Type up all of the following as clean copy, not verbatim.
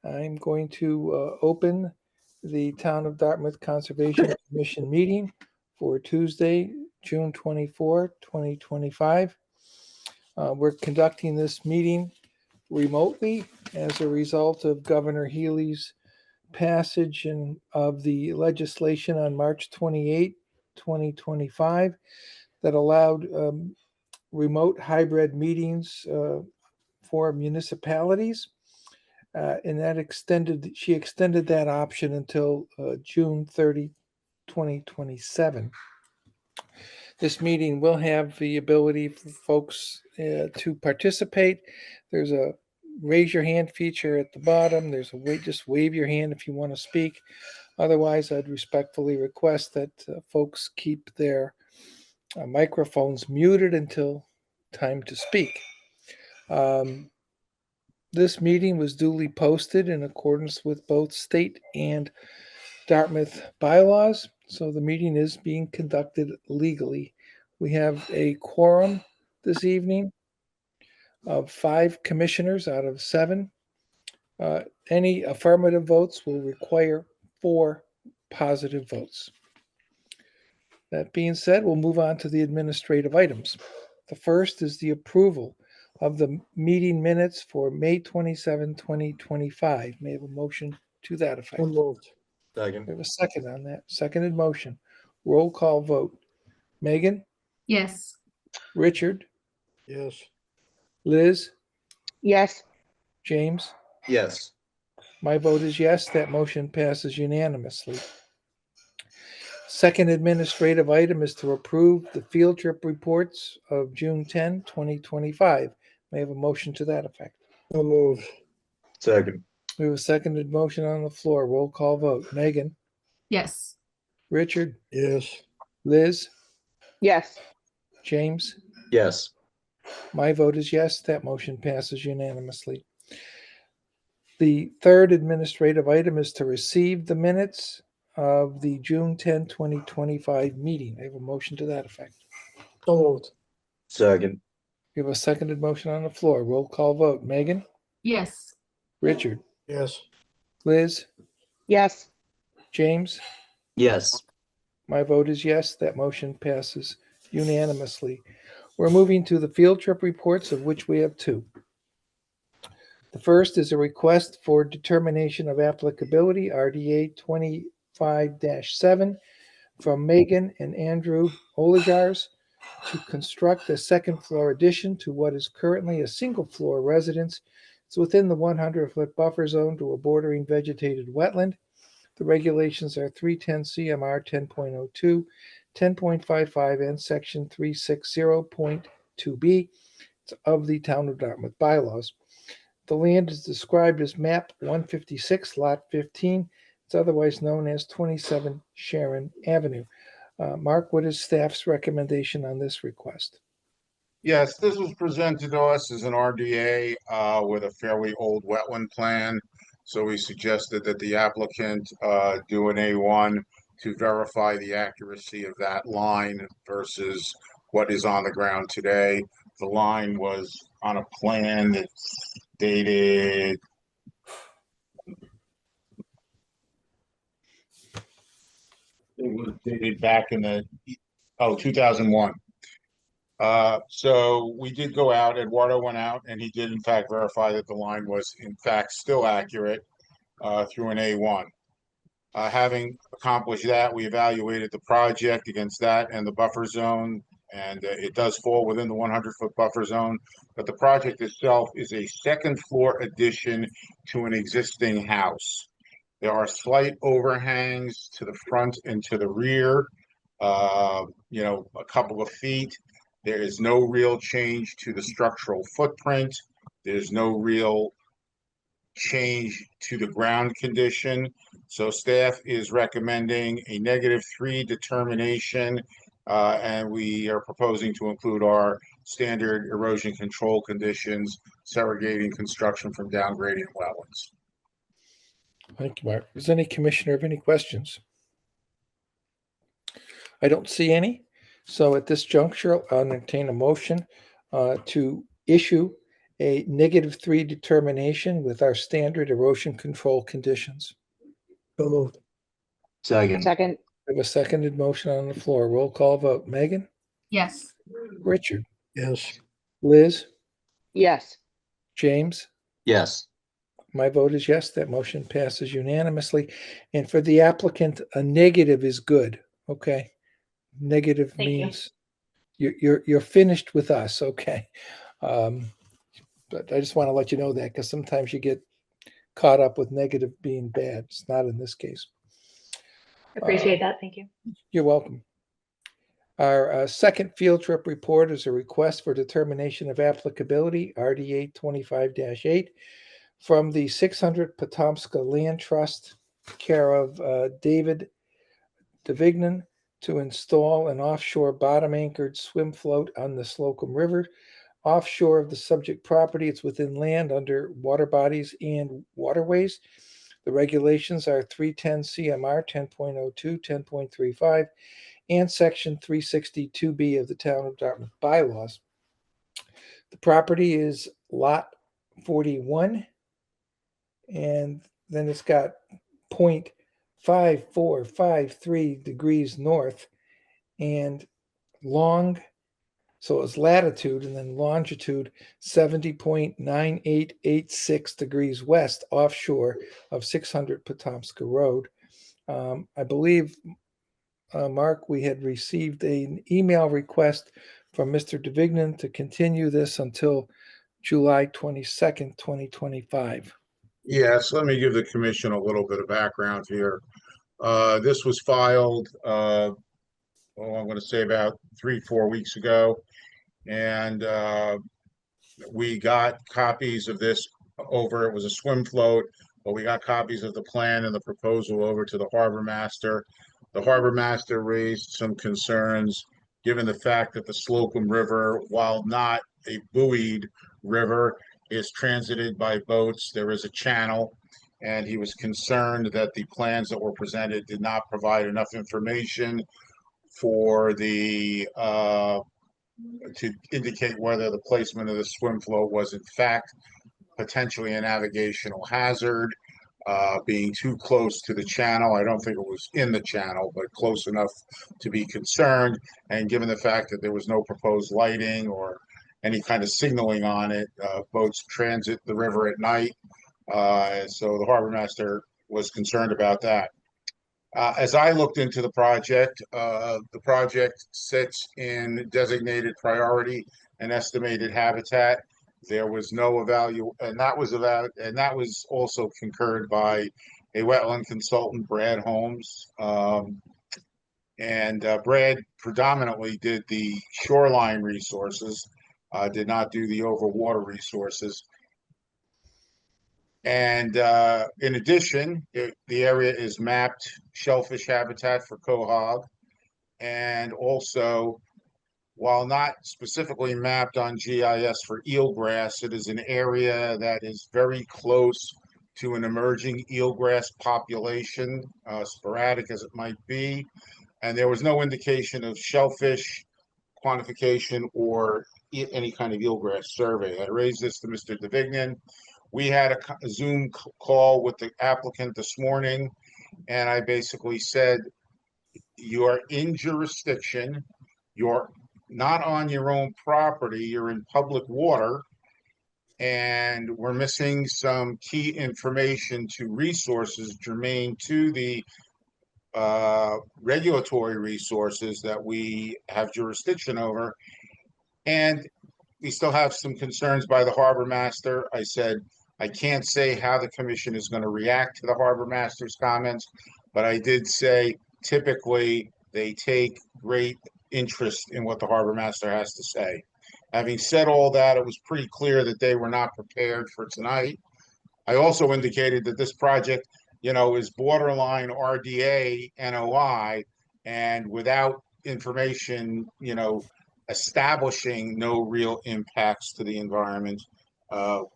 I'm going to open the Town of Dartmouth Conservation Commission meeting for Tuesday, June 24, 2025. We're conducting this meeting remotely as a result of Governor Healy's passage of the legislation on March 28, 2025, that allowed remote hybrid meetings for municipalities. And she extended that option until June 30, 2027. This meeting will have the ability for folks to participate. There's a raise your hand feature at the bottom. There's a way, just wave your hand if you want to speak. Otherwise, I'd respectfully request that folks keep their microphones muted until time to speak. This meeting was duly posted in accordance with both state and Dartmouth bylaws, so the meeting is being conducted legally. We have a quorum this evening of 5 commissioners out of 7. Any affirmative votes will require 4 positive votes. That being said, we'll move on to the administrative items. The first is the approval of the meeting minutes for May 27, 2025. May I have a motion to that effect? So moved. Second. We have a second on that. Seconded motion. Roll call vote. Megan? Yes. Richard? Yes. Liz? Yes. James? Yes. My vote is yes. That motion passes unanimously. Second administrative item is to approve the field trip reports of June 10, 2025. May I have a motion to that effect? So moved. Second. We have a seconded motion on the floor. Roll call vote. Megan? Yes. Richard? Yes. Liz? Yes. James? Yes. My vote is yes. That motion passes unanimously. The third administrative item is to receive the minutes of the June 10, 2025 meeting. I have a motion to that effect. So moved. Second. We have a seconded motion on the floor. Roll call vote. Megan? Yes. Richard? Yes. Liz? Yes. James? Yes. My vote is yes. That motion passes unanimously. We're moving to the field trip reports, of which we have 2. The first is a request for determination of applicability, RDA 25-7, from Megan and Andrew Olajars to construct a second-floor addition to what is currently a single-floor residence. It's within the 100-foot buffer zone to a bordering vegetated wetland. The regulations are 310 CMR 10.02, 10.55, and Section 360.2B of the Town of Dartmouth bylaws. The land is described as map 156, lot 15. It's otherwise known as 27 Sharon Avenue. Mark, what is staff's recommendation on this request? Yes, this was presented to us as an RDA with a fairly old wetland plan. So we suggested that the applicant do an A1 to verify the accuracy of that line versus what is on the ground today. The line was on a plan that's dated back in the 2001. So we did go out, Eduardo went out, and he did in fact verify that the line was in fact still accurate through an A1. Having accomplished that, we evaluated the project against that and the buffer zone, and it does fall within the 100-foot buffer zone, but the project itself is a second floor addition to an existing house. There are slight overhangs to the front and to the rear, a couple of feet. There is no real change to the structural footprint. There's no real change to the ground condition. So staff is recommending a -3 determination, and we are proposing to include our standard erosion control conditions, segregating construction from downgrading wetlands. Thank you, Mark. Does any commissioner have any questions? I don't see any. So at this juncture, I'll entertain a motion to issue a -3 determination with our standard erosion control conditions. So moved. Second. second, We have a seconded motion on the floor. Roll call vote. Megan, yes, Richard, Yes. Liz, yes, James. Yes. My vote is yes. That motion passes unanimously. And for the applicant, a negative is good. Okay. Negative Thank you. means you're finished with us. Okay. But I just want to let you know that because sometimes you get caught up with negative being bad. It's not in this case. Appreciate that. Thank you. You're welcome. Our second field trip report is a request for determination of applicability, RDA 25-8, from the 600 Potomska Land Trust, care of David Davignon, to install an offshore bottom-anchored swim float on the Slocum River. Offshore of the subject property, it's within land under water bodies and waterways. The regulations are 310 CMR 10.02, 10.35, and Section 362B of the Town of Dartmouth bylaws. The property is Lot 41, and then it's got 0.5453 degrees north and long, so it's latitude, and then longitude 70.9886 degrees west offshore of 600 Potomska Road. I believe, Mark, we had received an email request from Mr. Davignon to continue this until July 22nd, 2025. Yes, let me give the commission a little bit of background here. This was filed, I'm going to say about 3-4 weeks ago. And we got copies of this over. It was a swim float, but we got copies of the plan and the proposal over to the harbor master. The harbor master raised some concerns, given the fact that the Slocum River, while not a buoyed river, is transited by boats. There is a channel, and he was concerned that the plans that were presented did not provide enough information for the to indicate whether the placement of the swim float was in fact potentially a navigational hazard, being too close to the channel. I don't think it was in the channel, but close enough to be concerned. And given the fact that there was no proposed lighting or any kind of signaling on it, boats transit the river at night. So the harbor master was concerned about that. As I looked into the project sits in designated priority and estimated habitat. There was no and that was also concurred by a wetland consultant, Brad Holmes. Brad predominantly did the shoreline resources, did not do the overwater resources. And in addition, the area is mapped shellfish habitat for quahog. And also, while not specifically mapped on GIS for eelgrass, it is an area that is very close to an emerging eelgrass population, sporadic as it might be. And there was no indication of shellfish quantification or any kind of eelgrass survey. I raised this to Mr. Davignon. We had a Zoom call with the applicant this morning, and I basically said, you are in jurisdiction, you're not on your own property, you're in public water, and we're missing some key information to resources germane to the regulatory resources that we have jurisdiction over. And we still have some concerns by the harbor master. I said, I can't say how the commission is going to react to the harbor master's comments, but I did say typically they take great interest in what the harbor master has to say. Having said all that, it was pretty clear that they were not prepared for tonight. I also indicated that this project, is borderline RDA NOI, and without information, establishing no real impacts to the environment, the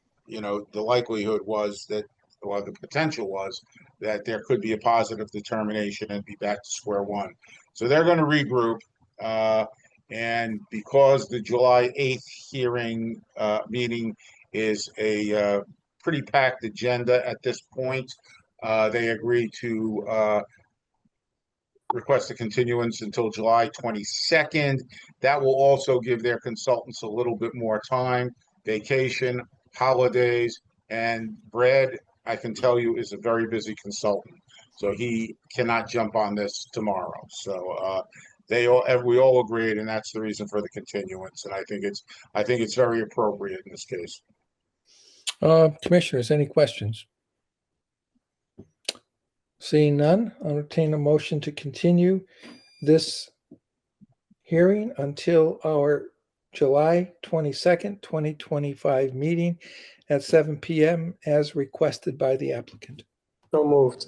likelihood was that, or the potential was that there could be a positive determination and be back to square one. So they're going to regroup. And because the July 8th meeting is a pretty packed agenda at this point. They agreed to request a continuance until July 22nd. That will also give their consultants a little bit more time, vacation, holidays, and Brad, I can tell you, is a very busy consultant. So he cannot jump on this tomorrow. So we all agreed, and that's the reason for the continuance. And I think it's very appropriate in this case. Commissioners, any questions? Seeing none, I'll entertain a motion to continue this hearing until our July 22nd, 2025 meeting at 7 p.m. as requested by the applicant. So moved.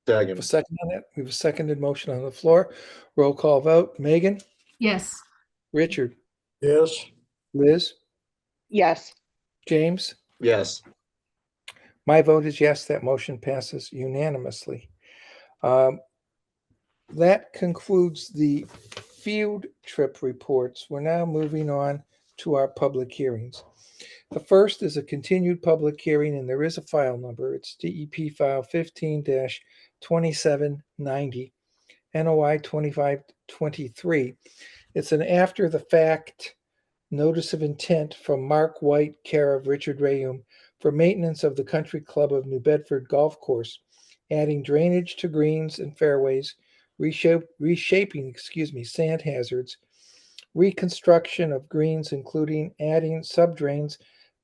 We have a Second. second on that. We have a seconded motion on the floor. Roll call vote. Megan, Yes. Richard, Yes. Liz, Yes. James. Yes. My vote is yes. That motion passes unanimously. That concludes the field trip reports. We're now moving on to our public hearings. The first is a continued public hearing, and there is a file number. It's DEP file 15-2790, NOI 2523. It's an after the fact notice of intent from Mark White, care of Richard Rayum, for maintenance of the Country Club of New Bedford Golf Course, adding drainage to greens and fairways, reshaping sand hazards, reconstruction of greens, including adding subdrains.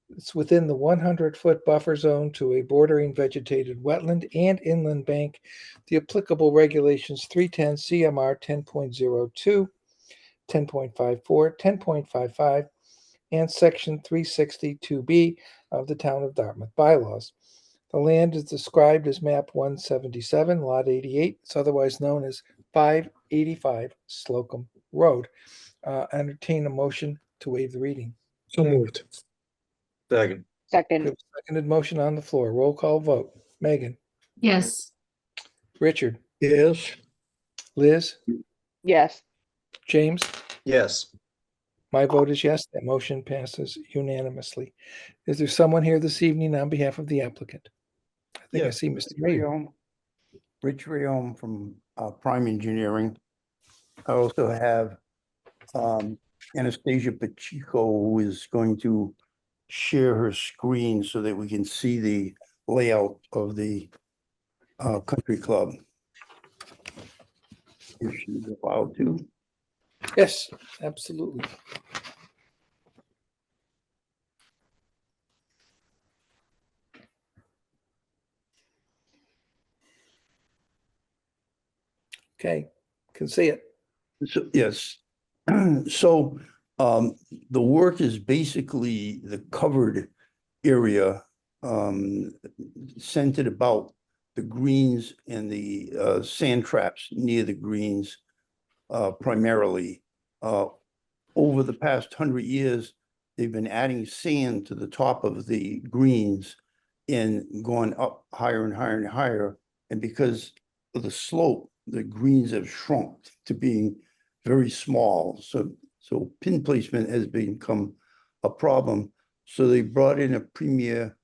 It's within the 100-foot buffer zone to a bordering vegetated wetland and inland bank. The applicable regulations 310 CMR 10.02, 10.54, 10.55, and Section 362B of the Town of Dartmouth bylaws. The land is described as map 177, lot 88. It's otherwise known as 585 Slocum Road. Entertain a motion to waive the reading. So moved. Second. We Second. have a seconded motion on the floor. Roll call vote. Megan, Yes. Richard, Yes. Liz, Yes. James. Yes. My vote is yes. That motion passes unanimously. Is there someone here this evening on behalf of the applicant? I think I Yes, see Mr. Ray. Rich Rayom from Prime Engineering. I also have Anastasia Pacheco, who is going to share her screen so that we can see the layout of the country club. If she's allowed to. Yes, absolutely. Okay, can see it. So, yes. So the work is basically the covered area centered about the greens and the sand traps near the greens primarily. Over the past 100 years, they've been adding sand to the top of the greens and going up higher and higher and higher. And because of the slope, the greens have shrunk to being very small. So pin placement has become a problem. So they brought in a premier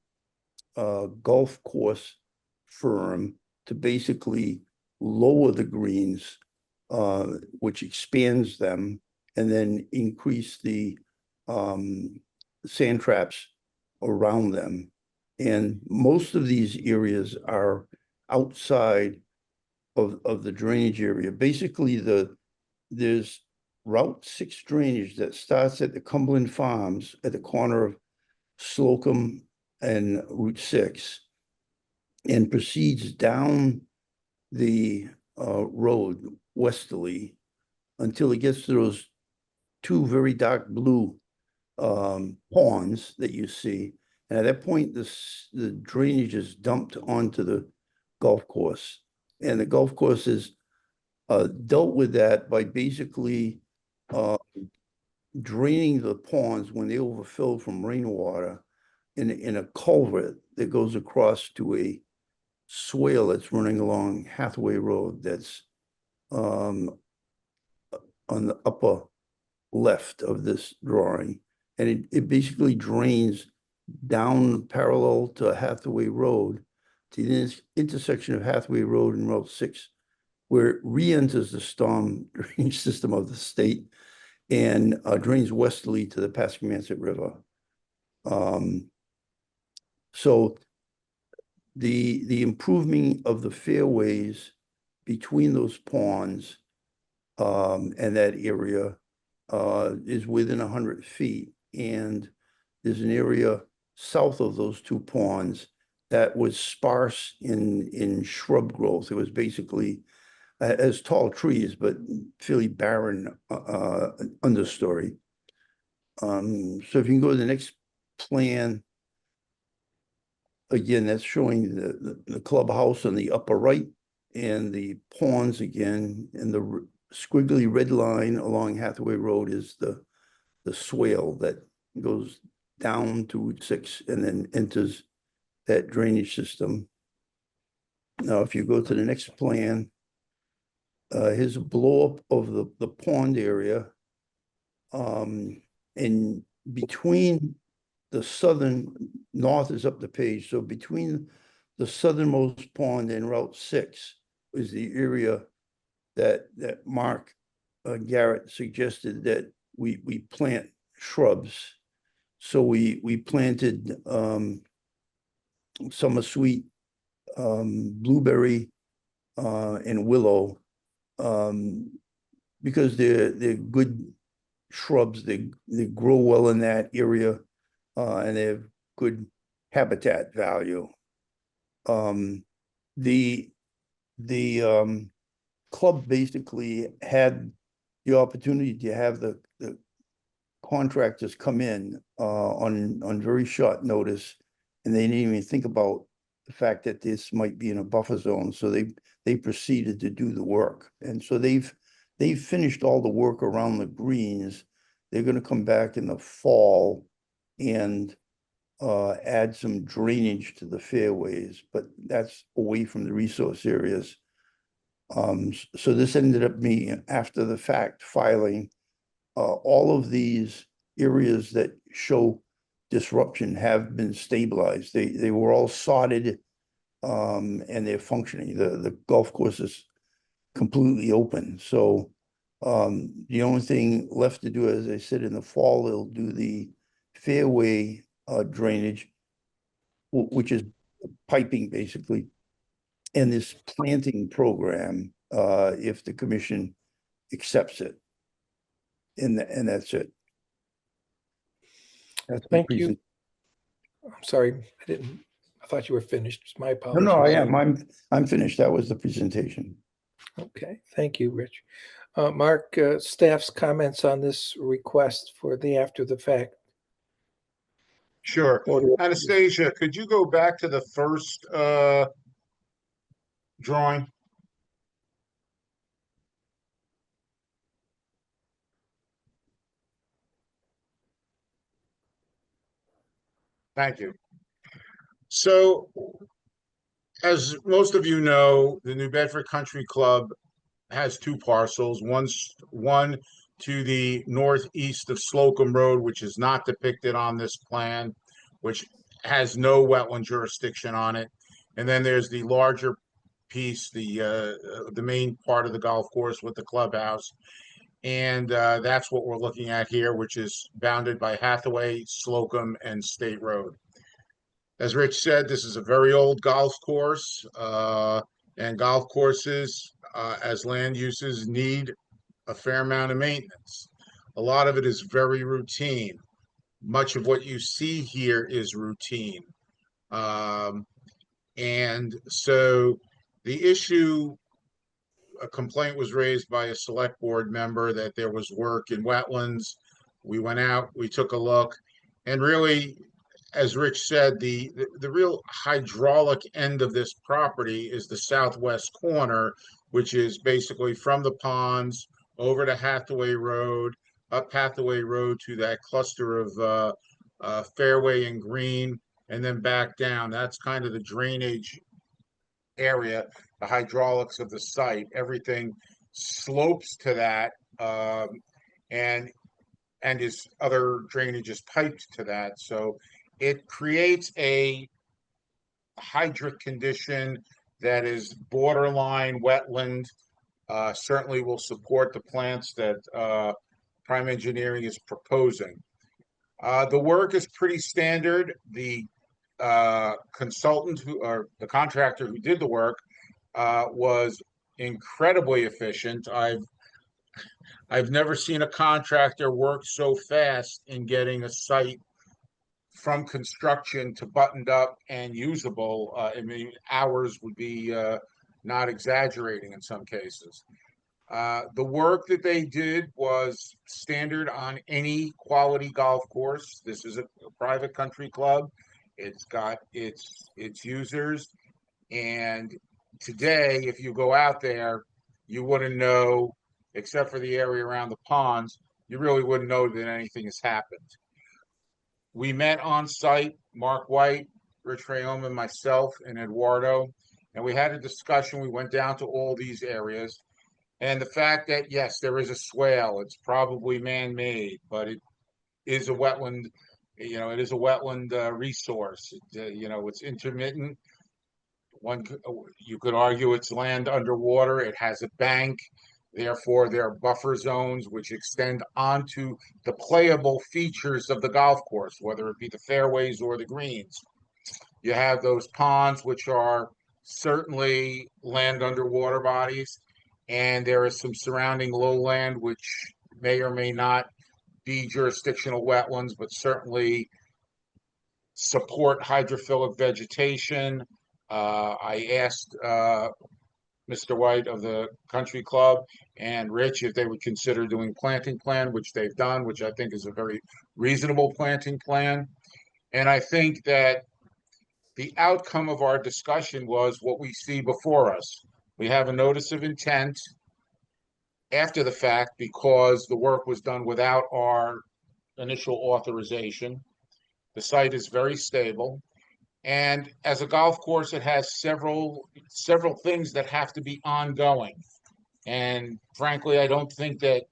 golf course firm to basically lower the greens, which expands them, and then increase the sand traps around them. And most of these areas are outside of the drainage area. Basically, there's Route 6 drainage that starts at the Cumberland Farms at the corner of Slocum and Route 6 and proceeds down the road westerly until it gets to those two very dark blue ponds that you see. And at that point, the drainage is dumped onto the golf course. And the golf course is dealt with that by basically draining the ponds when they overfill from rainwater in a culvert that goes across to a swale that's running along Hathaway Road that's on the upper left of this drawing. And it basically drains down parallel to Hathaway Road to the intersection of Hathaway Road and Route 6, where it re-enters the storm drainage system of the state and drains westerly to the Pascagoula River. So the improvement of the fairways between those ponds and that area is within 100 feet. And there's an area south of those two ponds that was sparse in shrub growth. It was basically as tall trees, but fairly barren understory. So if you can go to the next plan, again, that's showing the clubhouse on the upper right and the ponds again, and the squiggly red line along Hathaway Road is the swale that goes down to Route 6 and then enters that drainage system. Now, if you go to the next plan, here's a blow up of the pond area. And between the southern, north is up the page, so between the southernmost pond and Route 6 is the area that Mark Garrett suggested that we plant shrubs. So we planted summer sweet, blueberry, and willow, because they're good shrubs. They grow well in that area, and they have good habitat value. The club basically had the opportunity to have the contractors come in on very short notice, and they didn't even think about the fact that this might be in a buffer zone. So they proceeded to do the work, and so they've finished all the work around the greens. They're going to come back in the fall and add some drainage to the fairways, but that's away from the resource areas. So this ended up being after the fact filing. All of these areas that show disruption have been stabilized. They were all sodded, and they're functioning. The golf course is completely open. So the only thing left to do, as I said, in the fall, they'll do the fairway drainage, which is piping basically, and this planting program, if the commission accepts it. And that's it. That's my Thank you. I'm sorry, I thought you were finished. It's my apologies. No, I am. I'm finished. That was the presentation. Okay, thank you, Rich. Mark, staff's comments on this request for the after the fact. Sure. Anastasia, could you go back to the first drawing? Thank you. So, as most of you know, the New Bedford Country Club has two parcels. One to the northeast of Slocum Road, which is not depicted on this plan, which has no wetland jurisdiction on it. And then there's the larger piece, the main part of the golf course with the clubhouse. And that's what we're looking at here, which is bounded by Hathaway, Slocum, and State Road. As Rich said, this is a very old golf course, and golf courses, as land uses, need a fair amount of maintenance. A lot of it is very routine. Much of what you see here is routine. And so the issue, a complaint was raised by a select board member that there was work in wetlands. We went out, we took a look, and really, as Rich said, the real hydraulic end of this property is the southwest corner, which is basically from the ponds over to Hathaway Road, up Hathaway Road to that cluster of fairway and green, and then back down. That's kind of the drainage area, the hydraulics of the site. Everything slopes to that, and and his other drainage is piped to that. So it creates a hydric condition that is borderline wetland. Certainly will support the plants that Prime Engineering is proposing. The work is pretty standard. The consultant or the contractor who did the work was incredibly efficient. I've never seen a contractor work so fast in getting a site from construction to buttoned up and usable. I mean, hours would be not exaggerating in some cases. The work that they did was standard on any quality golf course. This is a private country club. It's got its users. And today, if you go out there, you wouldn't know, except for the area around the ponds, you really wouldn't know that anything has happened. We met on site, Mark White, Rich Rayoma, myself, and Eduardo, and we had a discussion. We went down to all these areas. And the fact that, yes, there is a swale, it's probably man-made, but it is a wetland, it is a wetland resource. It's intermittent. You could argue it's land underwater. It has a bank. Therefore, there are buffer zones which extend onto the playable features of the golf course, whether it be the fairways or the greens. You have those ponds, which are certainly land underwater bodies, and there is some surrounding lowland, which may or may not be jurisdictional wetlands, but certainly support hydrophilic vegetation. I asked Mr. White of the Country Club and Rich if they would consider doing planting plan, which they've done, which I think is a very reasonable planting plan. And I think that the outcome of our discussion was what we see before us. We have a notice of intent after the fact because the work was done without our initial authorization. The site is very stable. And as a golf course, it has several things that have to be ongoing. And frankly, I don't think that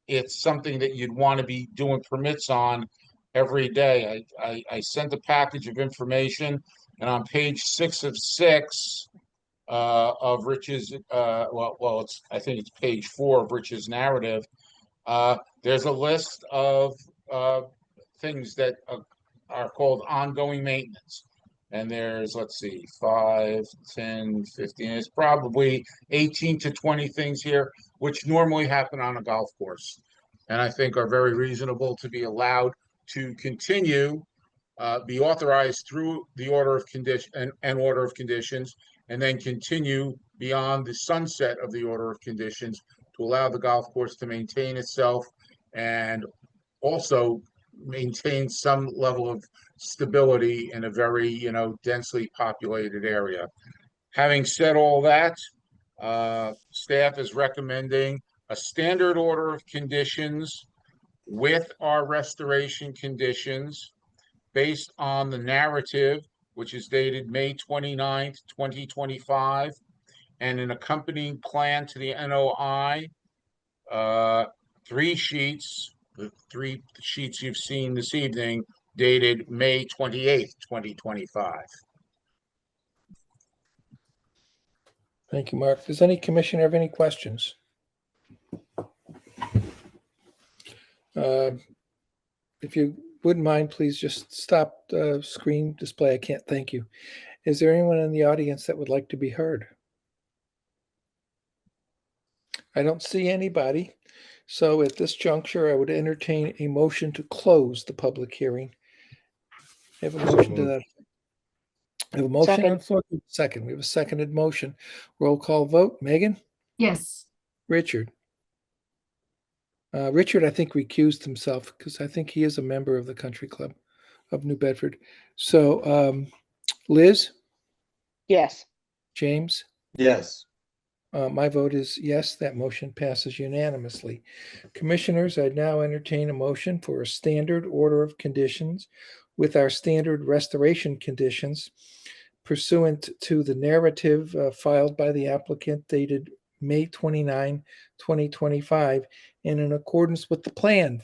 it's something that you'd want to be doing permits on every day. I sent a package of information, and on page 6 of 6 of Rich's, I think it's page 4 of Rich's narrative. There's a list of things that are called ongoing maintenance. And there's, let's see, 5, 10, 15, it's probably 18 to 20 things here, which normally happen on a golf course. And I think are very reasonable to be allowed to continue, be authorized through the order of condition and order of conditions, and then continue beyond the sunset of the order of conditions to allow the golf course to maintain itself and also maintain some level of stability in a very, densely populated area. Having said all that, staff is recommending a standard order of conditions with our restoration conditions based on the narrative, which is dated May 29th, 2025, and an accompanying plan to the NOI, 3 sheets, the 3 sheets you've seen this evening, dated May 28th, 2025. Thank you, Mark. Does any commissioner have any questions? If you wouldn't mind, please just stop the screen display. I can't thank you. Is there anyone in the audience that would like to be heard? I don't see anybody. So at this juncture, I would entertain a motion to close the public hearing. I have a motion to that. I have a motion on the floor. Second. We have a seconded motion. Roll call vote. Megan? Yes. Richard? Richard, I think, recused himself because I think he is a member of the Country Club of New Bedford. So, Liz? Yes. James? Yes. My vote is yes. That motion passes unanimously. Commissioners, I now entertain a motion for a standard order of conditions with our standard restoration conditions pursuant to the narrative filed by the applicant dated May 29, 2025, and in accordance with the plan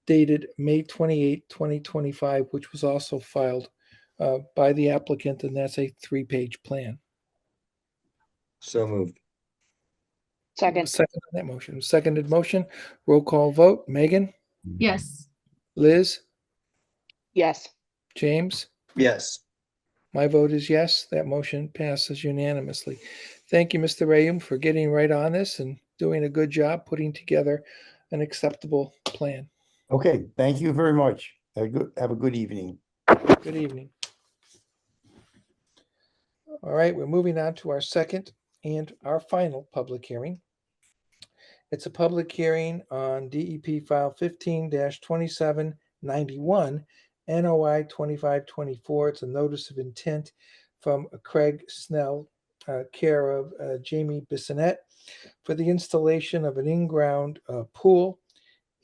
dated May 28, 2025, which was also filed by the applicant, and that's a 3-page plan. So moved. Second. Second on that motion. Seconded motion. Roll call vote. Megan, yes, Liz, Yes. James. Yes. My vote is yes. That motion passes unanimously. Thank you, Mr. Rayum, for getting right on this and doing a good job putting together an acceptable plan. Okay, thank you very much. Have a good evening. Good evening. All right, we're moving on to our second and our final public hearing. It's a public hearing on DEP file 15-2791, NOI 2524. It's a notice of intent from Craig Snell, care of Jamie Bissonette, for the installation of an in-ground pool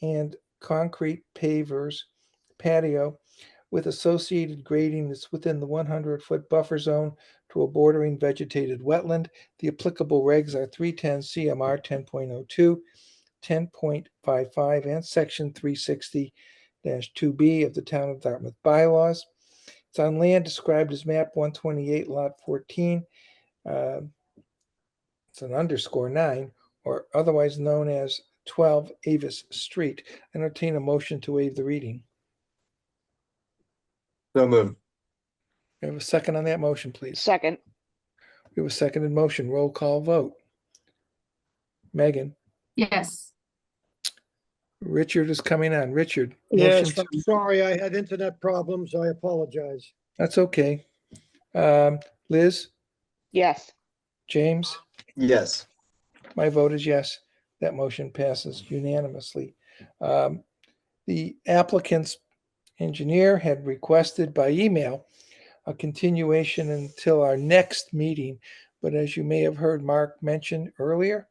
and concrete pavers patio with associated grading that's within the 100-foot buffer zone to a bordering vegetated wetland. The applicable regs are 310 CMR 10.02, 10.55, and Section 360-2B of the Town of Dartmouth bylaws. It's on land described as map 128, lot 14. It's an _9, or otherwise known as 12 Avis Street. Entertain a motion to waive the reading. So moved. We have a second on that motion, please. Second. We have a seconded motion. Roll call vote. Megan, yes, Richard is coming on. Richard. Yes, motion I'm sorry, I had internet problems. I apologize. That's okay. Liz, Yes. James, Yes. my vote is yes. That motion passes unanimously. The applicant's engineer had requested by email a continuation until our next meeting. But as you may have heard Mark mention earlier,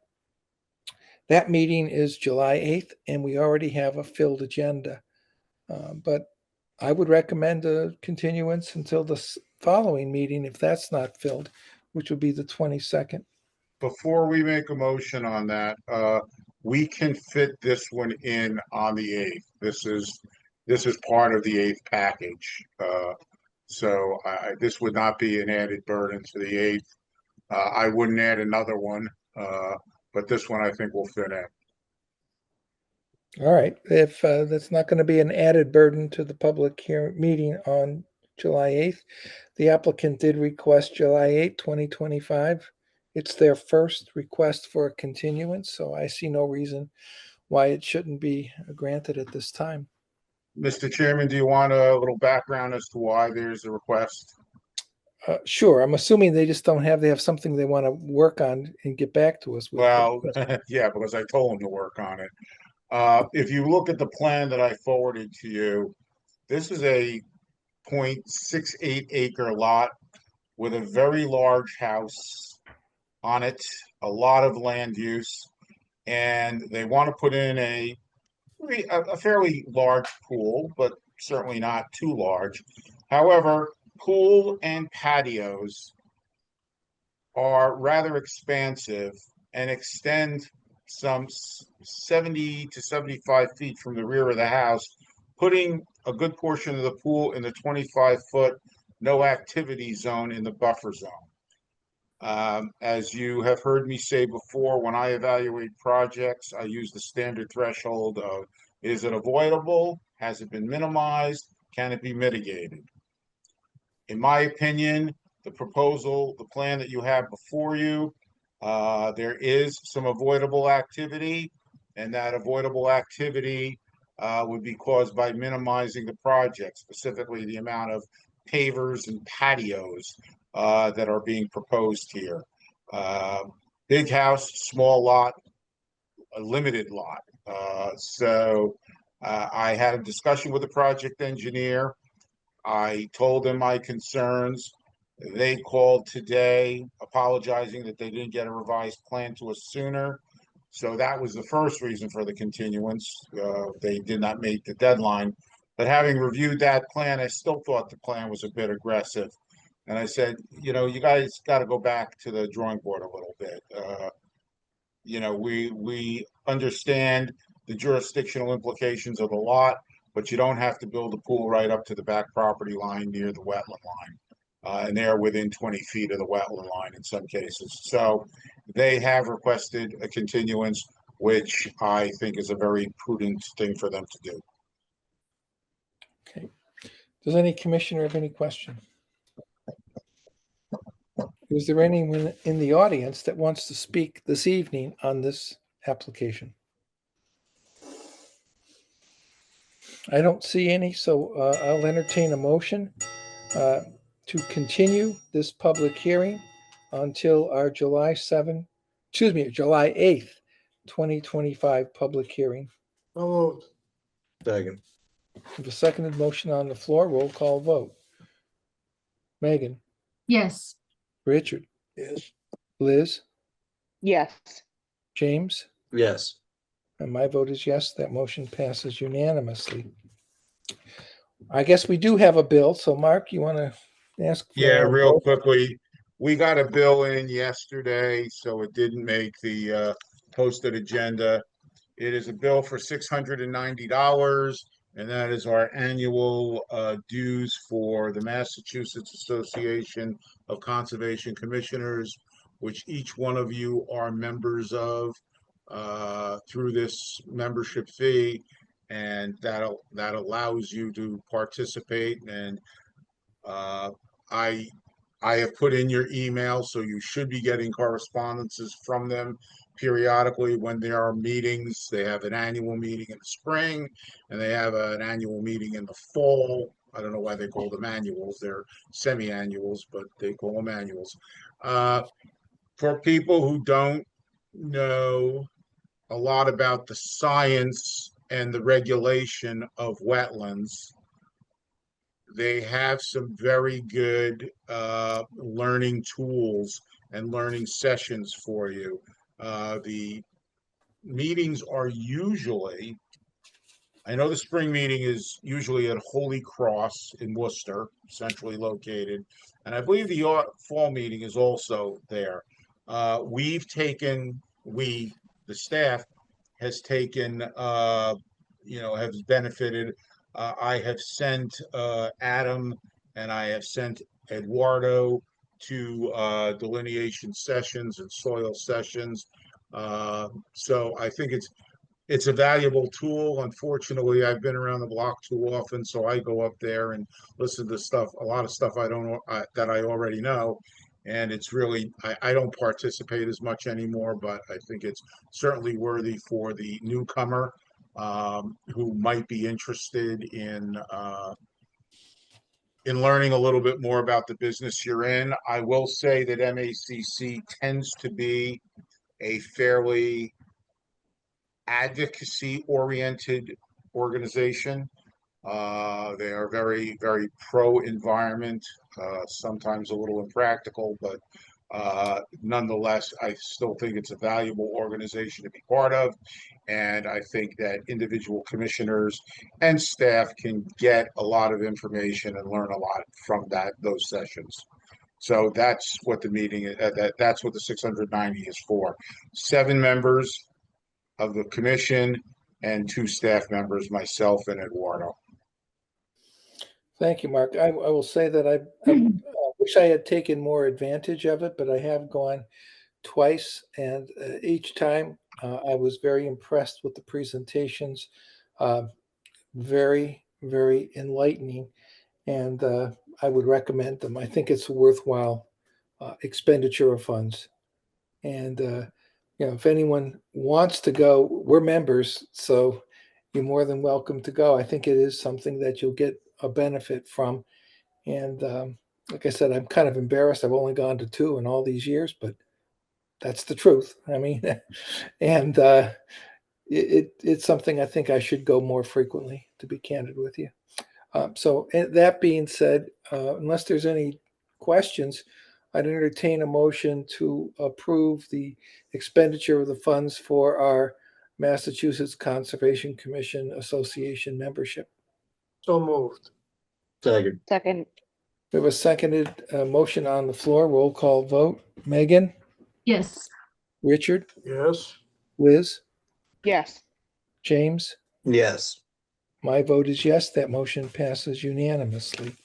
that meeting is July 8th, and we already have a filled agenda. But I would recommend a continuance until the following meeting if that's not filled, which would be the 22nd. Before we make a motion on that, we can fit this one in on the 8th. This is part of the 8th package. So this would not be an added burden to the 8th. I wouldn't add another one, but this one I think will fit in. All right. If that's not going to be an added burden to the public hearing meeting on July 8th, the applicant did request July 8th, 2025. It's their first request for a continuance, so I see no reason why it shouldn't be granted at this time. Mr. Chairman, do you want a little background as to why there's a request? Sure. I'm assuming they just don't they have something they want to work on and get back to us with. Well, yeah, because I told them to work on it. If you look at the plan that I forwarded to you, this is a 0.68 acre lot with a very large house on it, a lot of land use, and they want to put in a fairly large pool, but certainly not too large. However, pool and patios are rather expansive and extend some 70 to 75 feet from the rear of the house, putting a good portion of the pool in the 25-foot no activity zone in the buffer zone. As you have heard me say before, when I evaluate projects, I use the standard threshold of, is it avoidable? Has it been minimized? Can it be mitigated? In my opinion, the proposal, the plan that you have before you, there is some avoidable activity, and that avoidable activity would be caused by minimizing the project, specifically the amount of pavers and patios that are being proposed here. Big house, small lot, a limited lot. So I had a discussion with the project engineer. I told them my concerns. They called today apologizing that they didn't get a revised plan to us sooner. So that was the first reason for the continuance. They did not make the deadline. But having reviewed that plan, I still thought the plan was a bit aggressive. And I said, you know, you guys got to go back to the drawing board a little bit. You know, we understand the jurisdictional implications of the lot, but you don't have to build a pool right up to the back property line near the wetland line. And they're within 20 feet of the wetland line in some cases. So they have requested a continuance, which I think is a very prudent thing for them to do. Okay. Does any commissioner have any question? Is there anyone in the audience that wants to speak this evening on this application? I don't see any, so I'll entertain a motion to continue this public hearing until our July 8th, 2025 public hearing. So moved. Second. With a seconded motion on the floor, roll call vote. Megan, Yes. Richard, Yes. Liz, Yes. James, Yes. and my vote is yes. That motion passes unanimously. I guess we do have a bill. So Mark, you want to ask? for Yeah, a real vote? quickly, we got a bill in yesterday, so it didn't make the posted agenda. It is a bill for $690, and that is our annual dues for the Massachusetts Association of Conservation Commissioners, which each one of you are members of through this membership fee, and that allows you to participate. And I I have put in your email, so you should be getting correspondences from them periodically when there are meetings. They have an annual meeting in the spring, and they have an annual meeting in the fall. I don't know why they call them annuals. They're semi-annuals, but they call them annuals. For people who don't know a lot about the science and the regulation of wetlands, they have some very good learning tools and learning sessions for you. The meetings are usually, I know the spring meeting is usually at Holy Cross in Worcester, centrally located, and I believe the fall meeting is also there. The staff has taken, has benefited. I have sent Adam and I have sent Eduardo to delineation sessions and soil sessions. So I think it's a valuable tool. Unfortunately, I've been around the block too often, so I go up there and listen to a lot of stuff I don't that I already know. And it's really, I don't participate as much anymore, but I think it's certainly worthy for the newcomer who might be interested in learning a little bit more about the business you're in. I will say that MACC tends to be a fairly advocacy-oriented organization. They are very, very pro-environment, sometimes a little impractical, but nonetheless, I still think it's a valuable organization to be part of. And I think that individual commissioners and staff can get a lot of information and learn a lot from those sessions. So that's what the meeting, that's what the 690 is for. 7 members of the commission and 2 staff members, myself and Eduardo. Thank you, Mark. I will say that I wish I had taken more advantage of it, but I have gone twice, and each time I was very impressed with the presentations. Very, very enlightening, and I would recommend them. I think it's a worthwhile expenditure of funds. And if anyone wants to go, we're members, so you're more than welcome to go. I think it is something that you'll get a benefit from. And like I said, I'm kind of embarrassed. I've only gone to 2 in all these years, but that's the truth. I mean, and it's something I think I should go more frequently, to be candid with you. So that being said, unless there's any questions, I'd entertain a motion to approve the expenditure of the funds for our Massachusetts Conservation Commission Association membership. So moved. Second. Second. We have a seconded motion on the floor. Roll call vote. Megan, Yes. Richard, Yes. Liz, Yes. James? Yes. My vote is yes. That motion passes unanimously.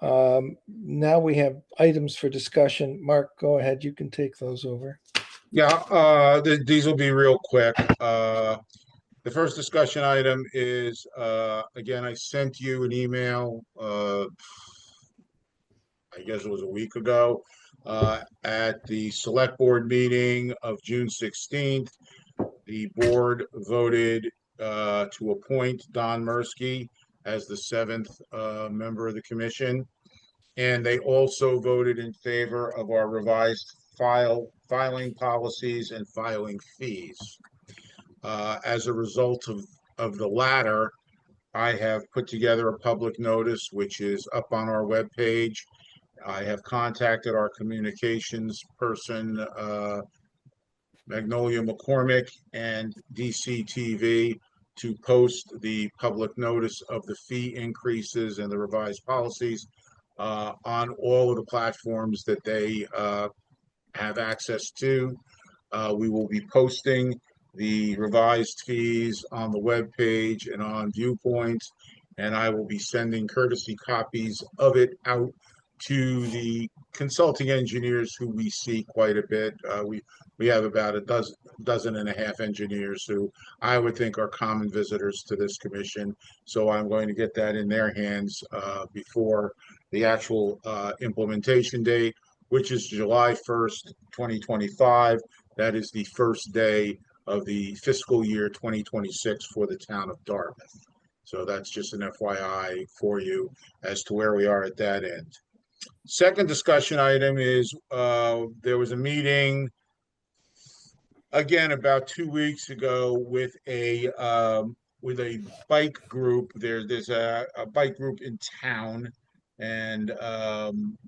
Now we have items for discussion. Mark, go ahead. You can take those over. Yeah, these will be real quick. The first discussion item is, again, I sent you an email, I guess it was a week ago, at the select board meeting of June 16th. The board voted to appoint Don Mursky as the seventh member of the commission. And they also voted in favor of our revised filing policies and filing fees. As a result of the latter, I have put together a public notice, which is up on our webpage. I have contacted our communications person, Magnolia McCormick, and DCTV to post the public notice of the fee increases and the revised policies on all of the platforms that they have access to. We will be posting the revised fees on the webpage and on Viewpoint, and I will be sending courtesy copies of it out to the consulting engineers who we see quite a bit. We have about a dozen and a half engineers who I would think are common visitors to this commission. So I'm going to get that in their hands before the actual implementation date, which is July 1st, 2025. That is the first day of the fiscal year 2026 for the town of Dartmouth. So that's just an FYI for you as to where we are at that end. Second discussion item is there was a meeting again about 2 weeks ago with a bike group. There's a bike group in town, and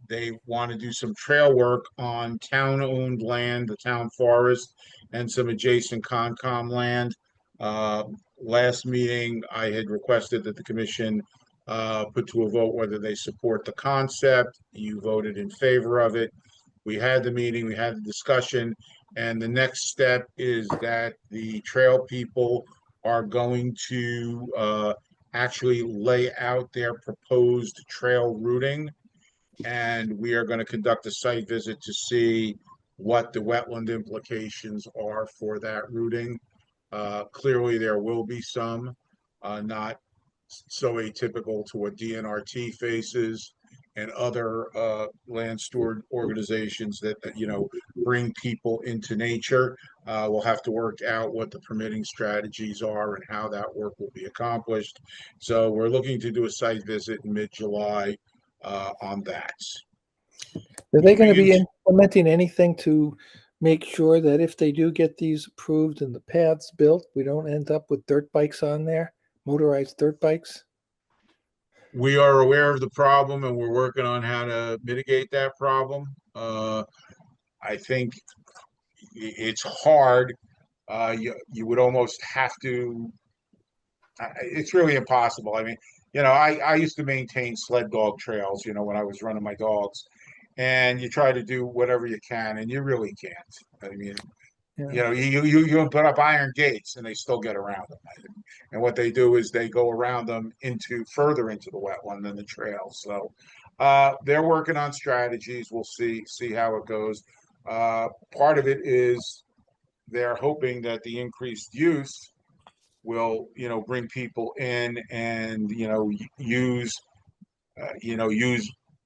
they want to do some trail work on town-owned land, the town forest, and some adjacent Concom land. Last meeting, I had requested that the commission put to a vote whether they support the concept. You voted in favor of it. We had the meeting, we had the discussion, and the next step is that the trail people are going to actually lay out their proposed trail routing. And we are going to conduct a site visit to see what the wetland implications are for that routing. Clearly, there will be some, not so atypical to what DNRT faces and other land steward organizations that bring people into nature. We'll have to work out what the permitting strategies are and how that work will be accomplished. So we're looking to do a site visit in mid-July on that. Are they going to be Moving implementing anything to make sure that if they do get these approved and the paths built, we don't end up with dirt bikes on there, motorized dirt bikes? We are aware of the problem and we're working on how to mitigate that problem. I think it's hard. You would almost have to, it's really impossible. I mean, I used to maintain sled dog trails, when I was running my dogs, and you try to do whatever you can and you really can't. I mean, Yeah. you put up iron gates and they still get around them. And what they do is they go around them further into the wetland than the trail. So they're working on strategies. We'll see how it goes. Part of it is they're hoping that the increased use will, bring people in and, use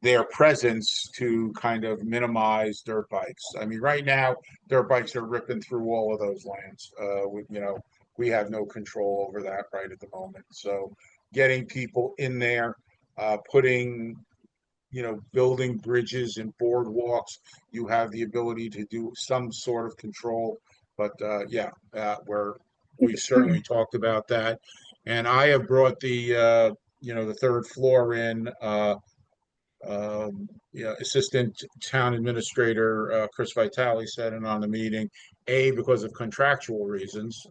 their presence to kind of minimize dirt bikes. I mean, right now, dirt bikes are ripping through all of those lands. We have no control over that right at the moment. So getting people in there, building bridges and boardwalks, you have the ability to do some sort of control. But we've certainly talked about that. And I have brought the third floor in, Assistant Town Administrator Chris Vitale said it on the meeting, because of contractual reasons.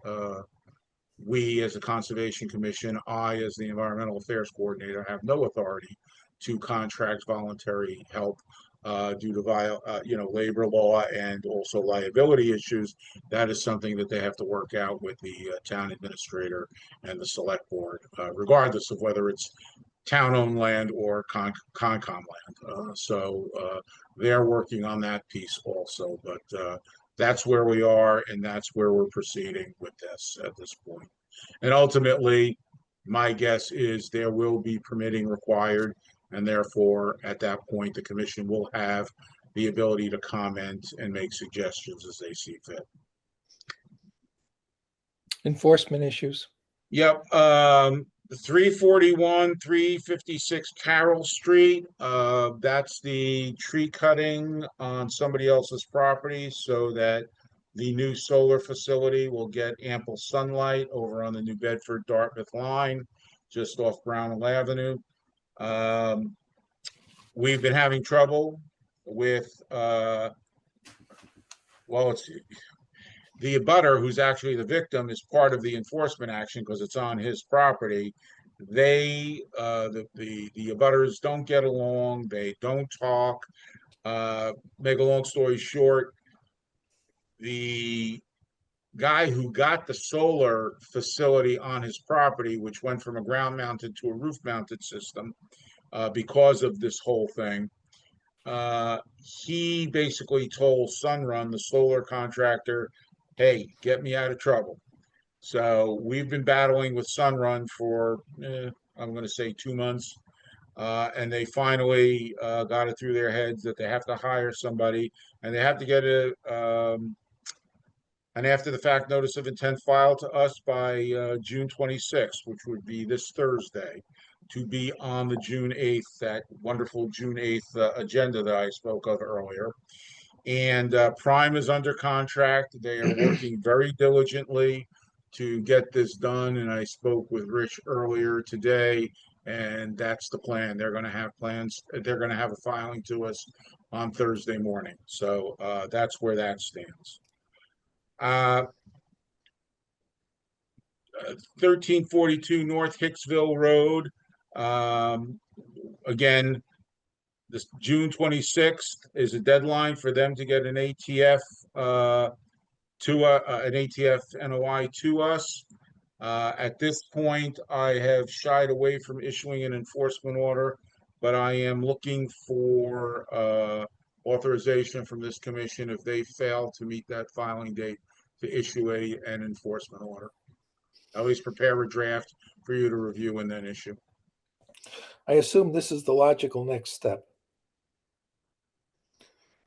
We, as a Conservation Commission, I, as the Environmental Affairs Coordinator, have no authority to contract voluntary help. due to labor law and also liability issues, that is something that they have to work out with the town administrator and the select board, regardless of whether it's town-owned land or Concom land. So they're working on that piece also, but that's where we are, and that's where we're proceeding with this at this point. And ultimately, my guess is there will be permitting required, and therefore, at that point, the commission will have the ability to comment and make suggestions as they see fit. Enforcement issues. Yep, 341, 356 Carroll Street. That's the tree cutting on somebody else's property so that the new solar facility will get ample sunlight over on the New Bedford Dartmouth line, just off Brownell Avenue. We've been having trouble with, it's the abutter, who's actually the victim, is part of the enforcement action because it's on his property. The abutters don't get along. They don't talk. Make a long story short, the guy who got the solar facility on his property, which went from a ground mounted to a roof mounted system, because of this whole thing, he basically told Sunrun, the solar contractor, hey, get me out of trouble. So we've been battling with Sunrun for, I'm going to say 2 months. And they finally got it through their heads that they have to hire somebody and they have to get an after the fact notice of intent filed to us by June 26th, which would be this Thursday, to be on the June 8th, that wonderful June 8th agenda that I spoke of earlier. And Prime is under contract. They are working very diligently to get this done. And I spoke with Rich earlier today, and that's the plan. They're going to have plans. They're going to have a filing to us on Thursday morning. So that's where that stands. 1342 North Hicksville Road. Again, this June 26th is a deadline for them to get an ATF an ATF NOI to us. At this point, I have shied away from issuing an enforcement order, but I am looking for authorization from this commission if they fail to meet that filing date to issue an enforcement order. At least prepare a draft for you to review and then issue. I assume this is the logical next step.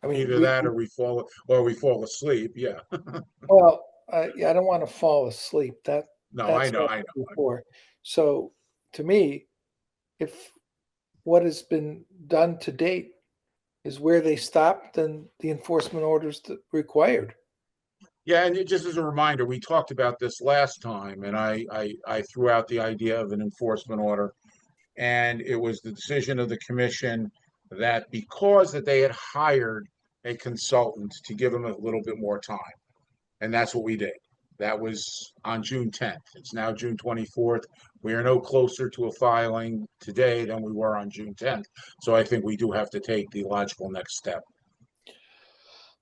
I mean, Either that or we fall asleep. Yeah. well, I don't want to fall asleep. No, That's I know. what before. So to me, if what has been done to date is where they stopped, then the enforcement orders required. Yeah, and just as a reminder, we talked about this last time, and I threw out the idea of an enforcement order, and it was the decision of the commission that because that they had hired a consultant to give them a little bit more time, and that's what we did. That was on June 10th. It's now June 24th. We are no closer to a filing today than we were on June 10th. So I think we do have to take the logical next step.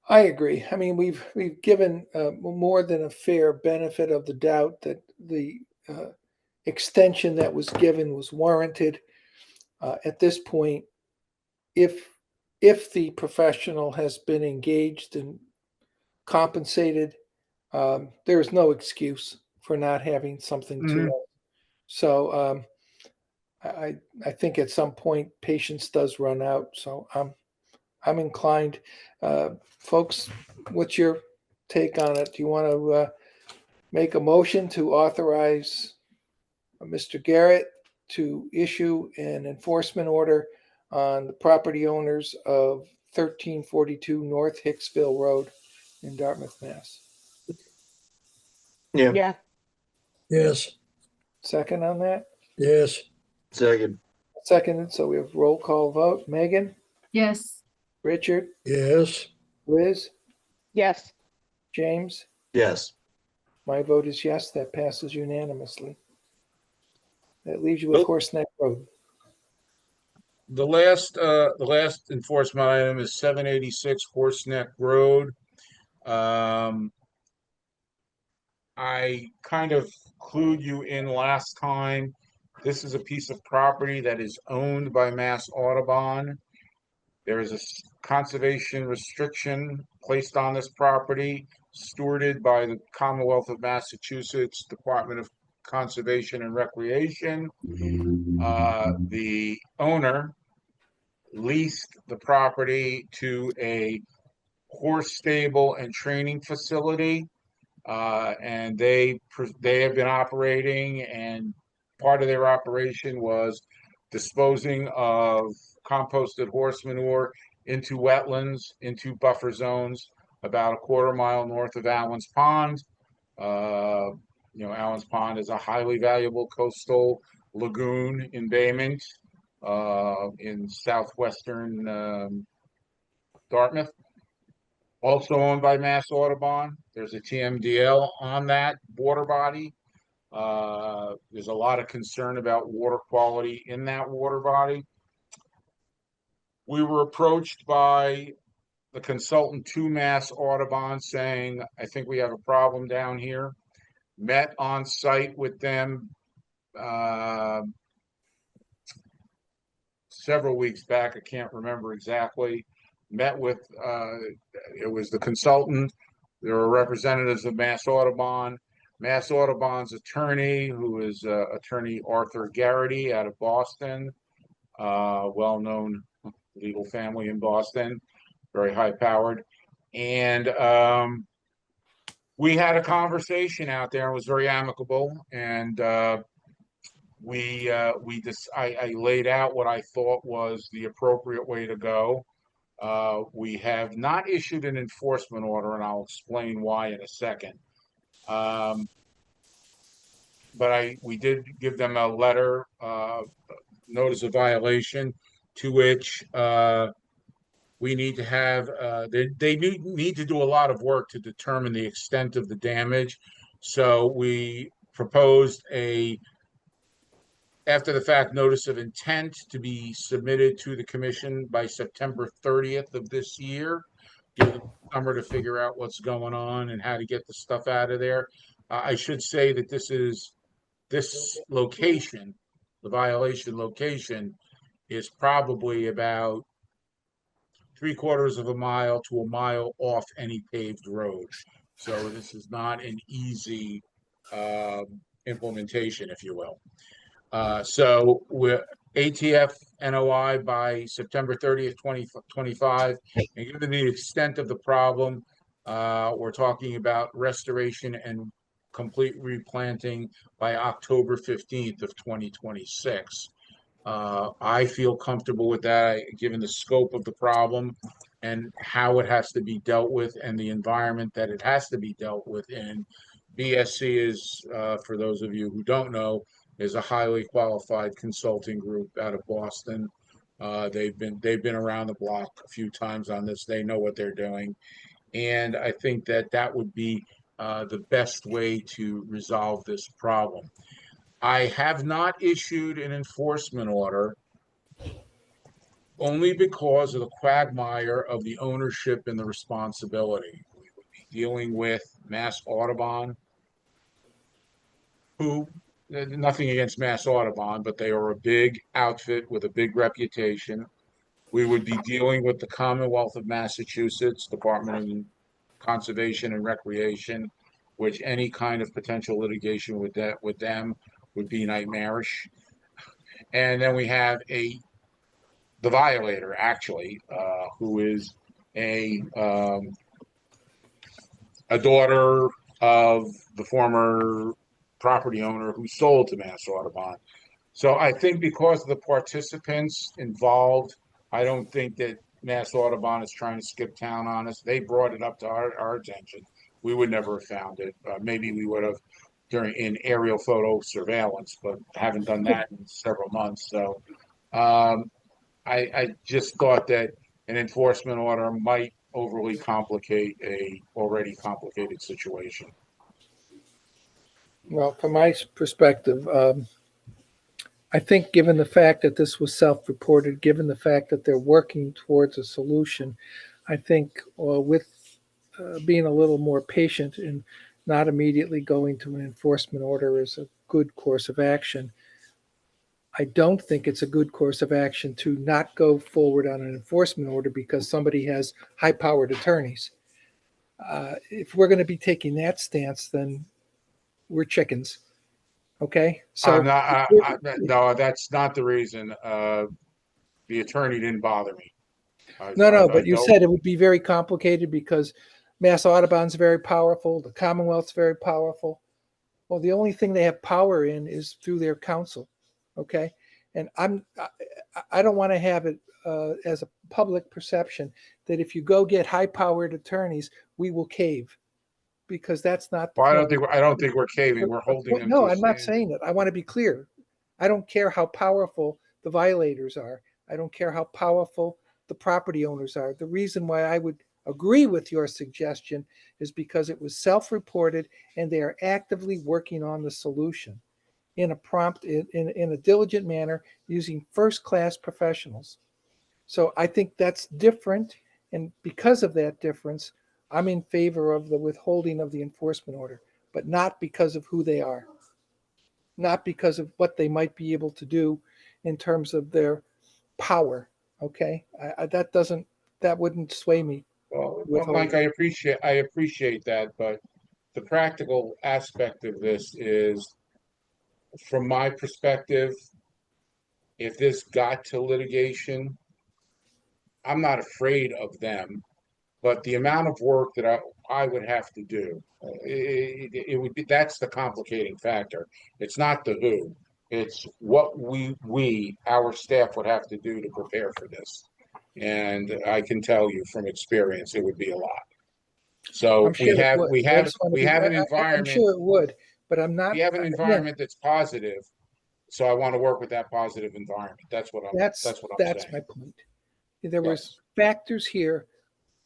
I agree. I mean, we've given more than a fair benefit of the doubt that the extension that was given was warranted. At this point, if the professional has been engaged and compensated, there is no excuse for not having something to us. So I think at some point patience does run out. So I'm inclined. Folks, what's your take on it? Do you want to make a motion to authorize Mr. Garrett to issue an enforcement order on the property owners of 1342 North Hicksville Road in Dartmouth, Mass? Yeah. Yeah. Yes. Second on that? Yes. Second. Seconded. So we have roll call vote. Megan, Yes. Richard, Yes. Liz, Yes. James. Yes. My vote is yes. That passes unanimously. That leaves you with Oh. Horse Neck Road. the last enforcement item is 786 Horse Neck Road. I kind of clued you in last time. This is a piece of property that is owned by Mass Audubon. There is a conservation restriction placed on this property, stewarded by the Commonwealth of Massachusetts Department of Conservation and Recreation. The owner leased the property to a horse stable and training facility. And they have been operating, and part of their operation was disposing of composted horse manure into wetlands, into buffer zones, about a quarter mile north of Allen's Pond. Allen's Pond is a highly valuable coastal lagoon embayment in southwestern Dartmouth. Also owned by Mass Audubon. There's a TMDL on that water body. There's a lot of concern about water quality in that water body. We were approached by the consultant to Mass Audubon saying, I think we have a problem down here. Met on site with them several weeks back. I can't remember exactly. Met with, it was the consultant. There were representatives of Mass Audubon. Mass Audubon's attorney, who is attorney Arthur Garrity out of Boston, well-known legal family in Boston, very high-powered. And we had a conversation out there. It was very amicable. And I laid out what I thought was the appropriate way to go. We have not issued an enforcement order, and I'll explain why in a second. But we did give them a letter, notice of violation, to which we need to have, they need to do a lot of work to determine the extent of the damage. So we proposed after the fact notice of intent to be submitted to the commission by September 30th of this year. Give them summer to figure out what's going on and how to get the stuff out of there. I should say that this location, the violation location, is probably about 3/4 of a mile to a mile off any paved road. So this is not an easy implementation, if you will. So we're ATF NOI by September 30th, 2025. And given the extent of the problem, we're talking about restoration and complete replanting by October 15th of 2026. I feel comfortable with that, given the scope of the problem and how it has to be dealt with and the environment that it has to be dealt with in. BSC is, for those of you who don't know, is a highly qualified consulting group out of Boston. They've been around the block a few times on this. They know what they're doing, and I think that would be the best way to resolve this problem. I have not issued an enforcement order only because of the quagmire of the ownership and the responsibility. We would be dealing with Mass Audubon, who, nothing against Mass Audubon, but they are a big outfit with a big reputation. We would be dealing with the Commonwealth of Massachusetts Department of Conservation and Recreation, which any kind of potential litigation with them would be nightmarish. And then we have the violator, actually, who is a daughter of the former property owner who sold to Mass Audubon. So I think because of the participants involved, I don't think that Mass Audubon is trying to skip town on us. They brought it up to our attention. We would never have found it. Maybe we would have in aerial photo surveillance, but haven't done that in several months. So I just thought that an enforcement order might overly complicate a already complicated situation. Well, from my perspective, I think given the fact that this was self-reported, given the fact that they're working towards a solution, I think with being a little more patient and not immediately going to an enforcement order is a good course of action. I don't think it's a good course of action to not go forward on an enforcement order because somebody has high-powered attorneys. If we're going to be taking that stance, then we're chickens. Okay, so I'm not, no, that's not the reason. The attorney didn't bother me. no, I but you don't- said it would be very complicated because Mass Audubon's very powerful, the Commonwealth's very powerful. Well, the only thing they have power in is through their council. Okay, and I don't want to have it as a public perception that if you go get high-powered attorneys, we will cave, because that's not the Well, point. I don't think we're caving. We're holding them to No, a I'm not standard. saying that. I want to be clear. I don't care how powerful the violators are. I don't care how powerful the property owners are. The reason why I would agree with your suggestion is because it was self-reported and they are actively working on the solution in a prompt, in a diligent manner using first-class professionals. So I think that's different. And because of that difference, I'm in favor of the withholding of the enforcement order, but not because of who they are, not because of what they might be able to do in terms of their power. Okay, that wouldn't sway me. Well, Mike, I appreciate that, but the practical aspect of this is, from my perspective, if this got to litigation, I'm not afraid of them, but the amount of work that I would have to do, it would be, that's the complicating factor. It's not the who, it's what our staff would have to do to prepare for this. And I can tell you from experience, it would be a lot. So I'm sure it would. I just want to we be, have an I'm environment, sure it would, but I'm not. we have an Again, environment that's positive. So I want to work with that positive environment. That's what I'm that's saying. my point. There Yes. was factors here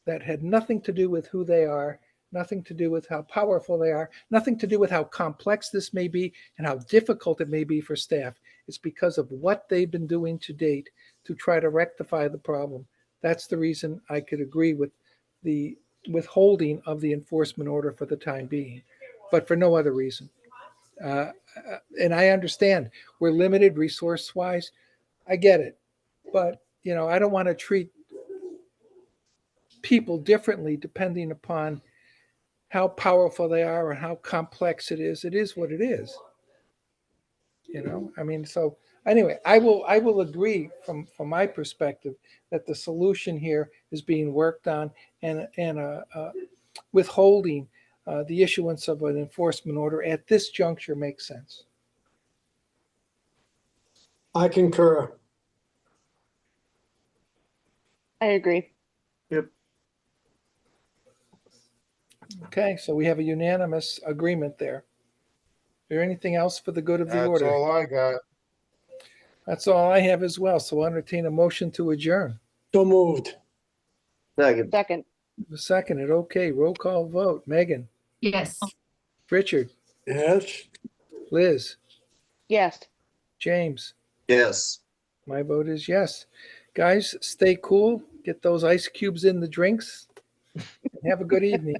that had nothing to do with who they are, nothing to do with how powerful they are, nothing to do with how complex this may be and how difficult it may be for staff. It's because of what they've been doing to date to try to rectify the problem. That's the reason I could agree with the withholding of the enforcement order for the time being, but for no other reason. Uh, and I understand we're limited resource wise. I get it. But, I don't want to treat people differently depending upon how powerful they are and how complex it is. It is what it is. I mean, so anyway, I will agree from my perspective that the solution here is being worked on, and withholding the issuance of an enforcement order at this juncture makes sense. I concur. I agree. Okay, so we have a unanimous agreement there. Is there anything else for the good of the That's order? all I got. That's all I have as well. So I'll entertain a motion to adjourn. So moved. Second. Second. Seconded. Okay, roll call vote. Megan, Yes. Richard, Yes. Liz, Yes. James. Yes. My vote is yes. Guys, stay cool. Get those ice cubes in the drinks. And have a good evening.